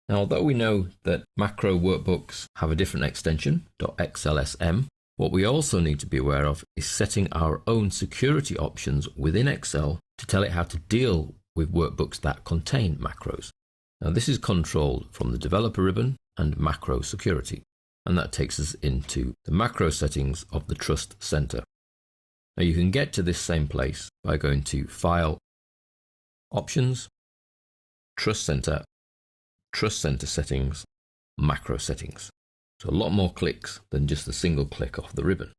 Now, although we know that macro workbooks have a different extension, .xlsm, what we also need to be aware of is setting our own security options within Excel to tell it how to deal with workbooks that contain macros. Now, this is controlled from the developer ribbon and macro security, and that takes us into the macro settings of the Trust Center. Now, you can get to this same place by going to File, Options, Trust Center Settings, Macro Settings. So a lot more clicks than just a single click off the ribbon.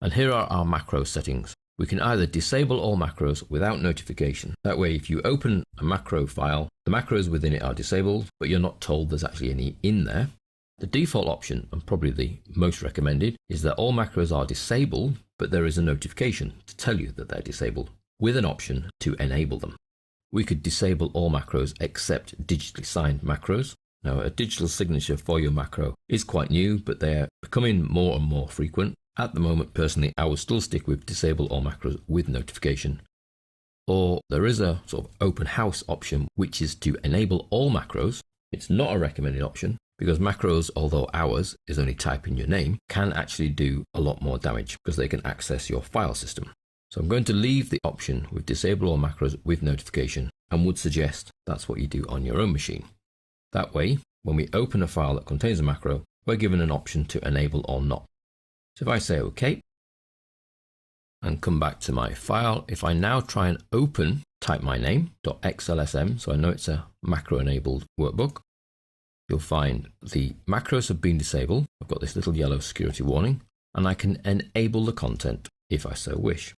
And here are our macro settings. We can either disable all macros without notification. That way, if you open a macro file, the macros within it are disabled, but you're not told there's actually any in there. The default option, and probably the most recommended, is that all macros are disabled, but there is a notification to tell you that they're disabled, with an option to enable them. We could disable all macros except digitally signed macros. Now, a digital signature for your macro is quite new, but they're becoming more and more frequent. At the moment, personally, I would still stick with disable all macros with notification. Or there is a sort of open house option, which is to enable all macros. It's not a recommended option because macros, although ours is only type in your name, can actually do a lot more damage because they can access your file system. So I'm going to leave the option with disable all macros with notification and would suggest that's what you do on your own machine. That way, when we open a file that contains a macro, we're given an option to enable or not. So if I say OK and come back to my file, if I now try and open, type my name, .xlsm, so I know it's a macro enabled workbook, you'll find the macros have been disabled. I've got this little yellow security warning, and I can enable the content if I so wish.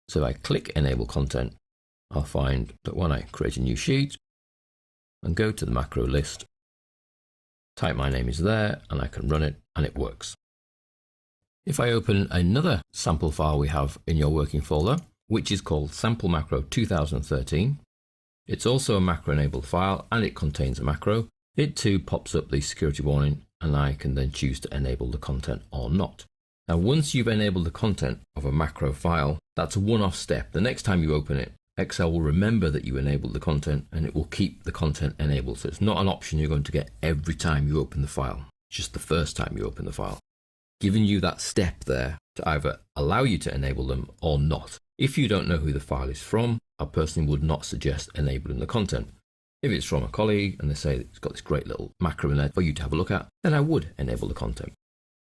So if I click enable content, I'll find that when I create a new sheet and go to the macro list, type my name is there and I can run it and it works. If I open another sample file we have in your working folder, which is called Sample Macro 2013, it's also a macro enabled file and it contains a macro. It too pops up the security warning and I can then choose to enable the content or not. Now, once you've enabled the content of a macro file, that's a one-off step. The next time you open it, Excel will remember that you enabled the content and it will keep the content enabled. So it's not an option you're going to get every time you open the file, just the first time you open the file. Giving you that step there to either allow you to enable them or not. If you don't know who the file is from, I personally would not suggest enabling the content. If it's from a colleague and they say it's got this great little macro in there for you to have a look at, then I would enable the content.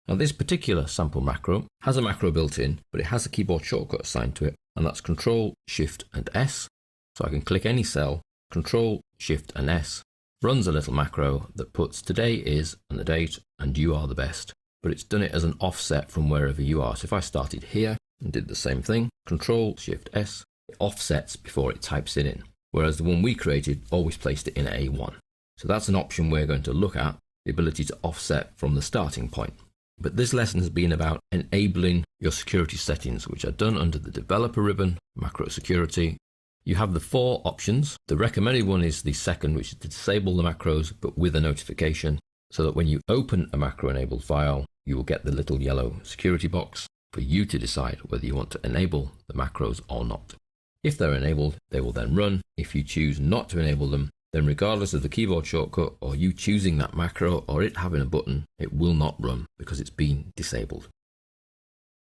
Now, this particular sample macro has a macro built in, but it has a keyboard shortcut assigned to it, and that's Control, Shift and S. So I can click any cell, Control, Shift and S, runs a little macro that puts today is and the date and you are the best, but it's done it as an offset from wherever you are. So if I started here and did the same thing, Control, Shift S, it offsets before it types it in, whereas the one we created always placed it in A1. So that's an option we're going to look at, the ability to offset from the starting point. But this lesson has been about enabling your security settings, which are done under the developer ribbon, macro security. You have the 4 options. The recommended one is the second, which is to disable the macros, but with a notification, so that when you open a macro enabled file, you will get the little yellow security box for you to decide whether you want to enable the macros or not. If they're enabled, they will then run. If you choose not to enable them, then regardless of the keyboard shortcut or you choosing that macro or it having a button, it will not run because it's been disabled.